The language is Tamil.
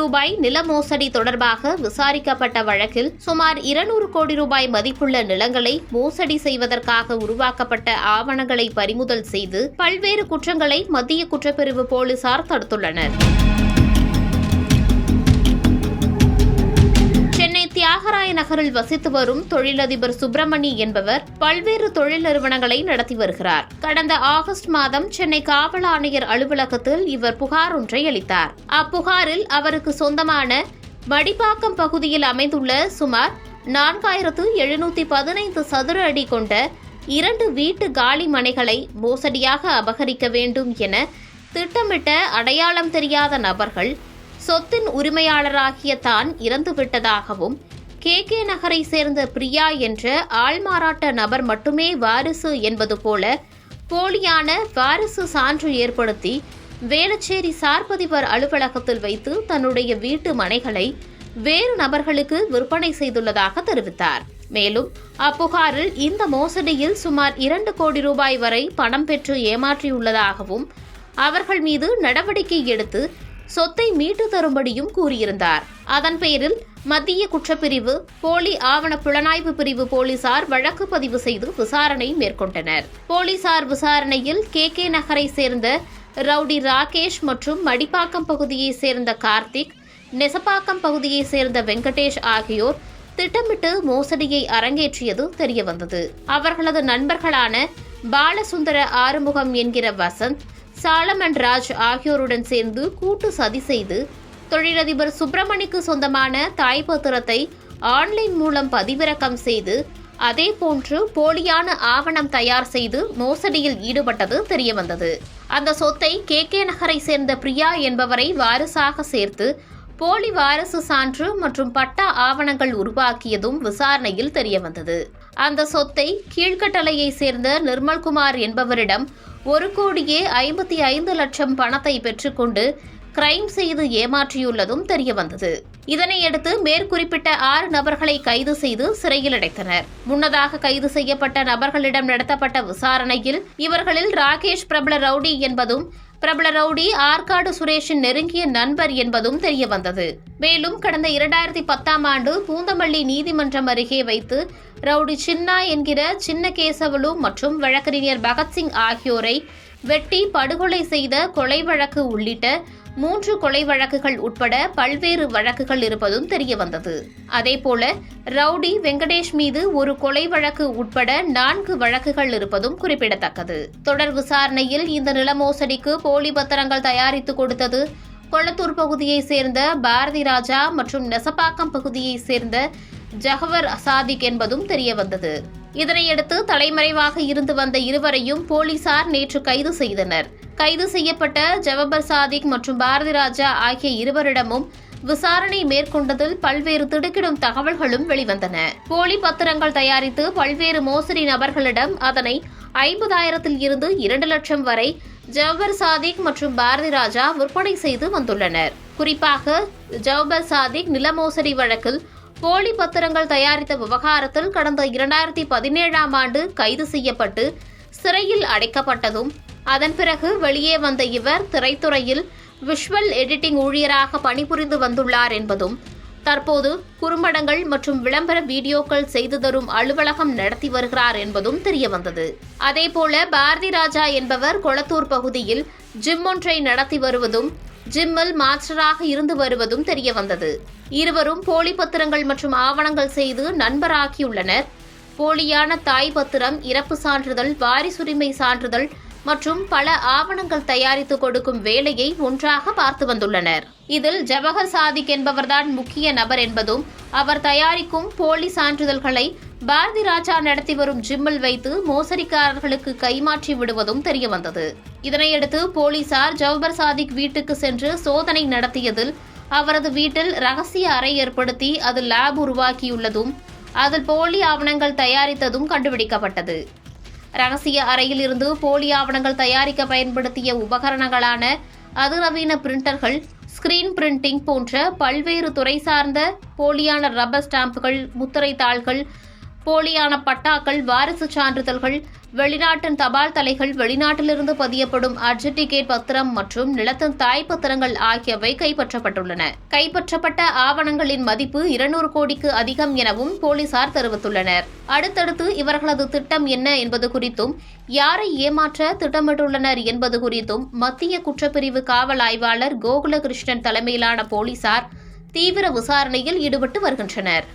ரூபாய் நில மோசடி தொடர்பாக விசாரிக்கப்பட்ட வழக்கில் சுமார் 200 கோடி ரூபாய் மதிப்புள்ள நிலங்களை மோசடி செய்வதற்காக உருவாக்கப்பட்ட ஆவணங்களை பறிமுதல் செய்து பல்வேறு குற்றங்களை மத்திய குற்றப்பிரிவு போலீசார் தடுத்துள்ளனர். சென்னை தியாகராய நகரில் வசித்து வரும் தொழிலதிபர் சுப்பிரமணி என்பவர் பல்வேறு தொழில் நிறுவனங்களை நடத்தி வருகிறார். கடந்த ஆகஸ்ட் மாதம் சென்னை காவல் ஆணையர் அலுவலகத்தில் இவர் புகார் ஒன்றை அளித்தார். அப்புகாரில் அவருக்கு சொந்தமான மடிப்பாக்கம் பகுதியில் அமைந்துள்ள சுமார் 4715 சதுர அடி கொண்ட 2 வீட்டு காலி மனைகளை மோசடியாக அபகரிக்க வேண்டும் என திட்டமிட்ட அடையாளம் தெரியாத நபர்கள் சொத்தின் உரிமையாளராகிய தான் இறந்துவிட்டதாகவும் KK நகரை சேர்ந்த பிரியா என்ற ஆள்மாறாட்ட நபர் மட்டுமே வாரிசு என்பது போல போலியான வாரிசு சான்று ஏற்படுத்தி வேளச்சேரி சார்பதிவர் அலுவலகத்தில் வைத்து தன்னுடைய வீட்டு மனைகளை வேறு நபர்களுக்கு விற்பனை செய்துள்ளதாக தெரிவித்தார். மேலும் அப்புகாரில் இந்த மோசடியில் சுமார் 2 கோடி ரூபாய் வரை பணம் பெற்று ஏமாற்றியுள்ளதாகவும் அவர்கள் மீது நடவடிக்கை எடுத்து சொத்தை மீட்டு தரும்படியும் கூறியிருந்தார். அதன் பேரில் மத்திய குற்றப்பிரிவு போலி ஆவண புலனாய்வு பிரிவு போலீசார் வழக்கு பதிவு செய்து விசாரணை மேற்கொண்டனர். போலீசார் விசாரணையில் KK நகரை சேர்ந்த ரவுடி ராகேஷ் மற்றும் மடிப்பாக்கம் பகுதியை சேர்ந்த கார்த்திக், நெசப்பாக்கம் பகுதியை சேர்ந்த வெங்கடேஷ் ஆகியோர் திட்டமிட்டு மோசடியை அரங்கேற்றியது தெரியவந்தது. அவர்களது நண்பர்களான பாலசுந்தர ஆறுமுகம் என்கிற வசந்த், சாலமன் ராஜ் ஆகியோருடன் சேர்ந்து கூட்டு சதி செய்து தொழிலதிபர் சுப்பிரமணிக்கு சொந்தமான தாய்பத்திரத்தை ஆன்லைன் மூலம் பதிவிறக்கம் செய்து அதேபோன்று போலியான ஆவணம் தயார் செய்து மோசடியில் ஈடுபட்டது தெரியவந்தது. அந்த சொத்தை KK நகரை சேர்ந்த பிரியா என்பவரை வாரிசாக சேர்த்து போலி வாரிசு சான்று மற்றும் பட்டா ஆவணங்கள் உருவாக்கியதும் விசாரணையில் தெரியவந்தது. அந்த சொத்தை கீழ்கட்டளையை சேர்ந்த நிர்மல்குமார் என்பவரிடம் 1,55,00,000 பணத்தை பெற்றுக்கொண்டு கிரைம் செய்து ஏமாற்றியுள்ளதும் தெரியவந்தது. இதனையடுத்து மேற்குறிப்பிட்ட 6 நபர்களை கைது செய்து சிறையில் அடைத்தனர். முன்னதாக கைது செய்யப்பட்ட நபர்களிடம் நடத்தப்பட்ட விசாரணையில் இவர்களில் ராகேஷ் பிரபல ரவுடி என்பதும் பிரபல ரவுடி ஆற்காடு சுரேஷின் நெருங்கிய நண்பர் என்பதும் தெரியவந்தது. மேலும் கடந்த 2010ஆம் ஆண்டு பூந்தமல்லி நீதிமன்றம் அருகே வைத்து ரவுடி சின்னா என்கிற சின்ன கேசவலு மற்றும் வழக்கறிஞர் பகத்சிங் ஆகியோரை வெட்டி படுகொலை செய்த கொலை வழக்கு உள்ளிட்ட 3 கொலை வழக்குகள் உட்பட பல்வேறு வழக்குகள் இருப்பதும் தெரியவந்தது. அதேபோல ரவுடி வெங்கடேஷ் மீது ஒரு கொலை வழக்கு உட்பட 4 வழக்குகள் இருப்பதும் குறிப்பிடத்தக்கது. தொடர் விசாரணையில் இந்த நில மோசடிக்கு போலி பத்திரங்கள் தயாரித்து கொடுத்தது கொளத்தூர் பகுதியைச் சேர்ந்த பாரதி ராஜா மற்றும் நெசப்பாக்கம் பகுதியைச் சேர்ந்த ஜஹவர் சாதிக் என்பதும் தெரியவந்தது. இதனையடுத்து தலைமறைவாக இருந்து வந்த இருவரையும் போலீசார் நேற்று கைது செய்தனர். கைது செய்யப்பட்ட ஜவபர் சாதிக் மற்றும் பாரதி ராஜா ஆகிய இருவரிடமும் விசாரணை மேற்கொண்டதில் பல்வேறு திடுக்கிடும் தகவல்களும் வெளிவந்தன. போலி பத்திரங்கள் தயாரித்து பல்வேறு மோசடி நபர்களிடம் அதனை 50,000 இருந்து 2 லட்சம் வரை ஜவபர் சாதிக் மற்றும் பாரதி ராஜா விற்பனை செய்து வந்துள்ளனர். குறிப்பாக ஜவபர் சாதிக் நில மோசடி வழக்கில் போலி பத்திரங்கள் தயாரித்த விவகாரத்தில் கடந்த 2017ஆம் ஆண்டு கைது செய்யப்பட்டு சிறையில் அடைக்கப்பட்டதும் அதன் பிறகு வெளியே வந்த இவர் திரைத்துறையில் விஷுவல் எடிட்டிங் ஊழியராக பணிபுரிந்து வந்துள்ளார் என்பதும் தற்போது குறும்படங்கள் மற்றும் விளம்பர வீடியோக்கள் செய்து தரும் அலுவலகம் நடத்தி வருகிறார் என்பதும் தெரியவந்தது. அதேபோல பாரதி ராஜா என்பவர் கொளத்தூர் பகுதியில் ஜிம் ஒன்றை நடத்தி வருவதும் ஜிம்மில் மாஸ்டராக இருந்து வருவதும் தெரியவந்தது. இருவரும் போலி பத்திரங்கள் மற்றும் ஆவணங்கள் செய்து நண்பராகியுள்ளனர். போலியான தாய் பத்திரம், இறப்பு சான்றிதழ், வாரிசுரிமை சான்றிதழ் மற்றும் பல ஆவணங்கள் தயாரித்து கொடுக்கும் வேலையை ஒன்றாக பார்த்து வந்துள்ளனர். இதில் ஜவஹர் சாதிக் என்பவர்தான் முக்கிய நபர் என்பதும் அவர் தயாரிக்கும் போலி சான்றிதழ்களை பாரதி ராஜா நடத்தி வரும் ஜிம்மில் வைத்து மோசடிக்காரர்களுக்கு கைமாற்றி விடுவதும் தெரியவந்தது. இதனையடுத்து போலீசார் ஜவஹர் சாதிக் வீட்டுக்கு சென்று சோதனை நடத்தியதில் அவரது வீட்டில் ரகசிய அறை ஏற்படுத்தி அதில் லேப் உருவாக்கியுள்ளதும் அதில் போலி ஆவணங்கள் தயாரித்ததும் கண்டுபிடிக்கப்பட்டது. ரகசிய அறையில் இருந்து போலி ஆவணங்கள் தயாரிக்க பயன்படுத்திய உபகரணங்களான அதிநவீன பிரிண்டர்கள், ஸ்கிரீன் பிரிண்டிங் போன்ற பல்வேறு துறை சார்ந்த போலியான ரப்பர் ஸ்டாம்புகள், முத்திரை தாள்கள், போலியான பட்டாக்கள், வாரிசு சான்றிதழ்கள், வெளிநாட்டின் தபால் தலைகள், வெளிநாட்டிலிருந்து பதியப்படும் அர்ஜென்டிகேட் பத்திரம் மற்றும் நிலத்தின் தாய் பத்திரங்கள் ஆகியவை கைப்பற்றப்பட்டுள்ளன. கைப்பற்றப்பட்ட ஆவணங்களின் மதிப்பு 200 கோடிக்கு அதிகம் எனவும் போலீசார் தெரிவித்துள்ளனர். அடுத்தடுத்து இவர்களது திட்டம் என்ன என்பது குறித்தும், யாரை ஏமாற்ற திட்டமிட்டுள்ளனர் என்பது குறித்தும் மத்திய குற்றப்பிரிவு காவல் ஆய்வாளர் கோகுலகிருஷ்ணன் தலைமையிலான போலீசார் தீவிர விசாரணையில் ஈடுபட்டு வருகின்றனர்.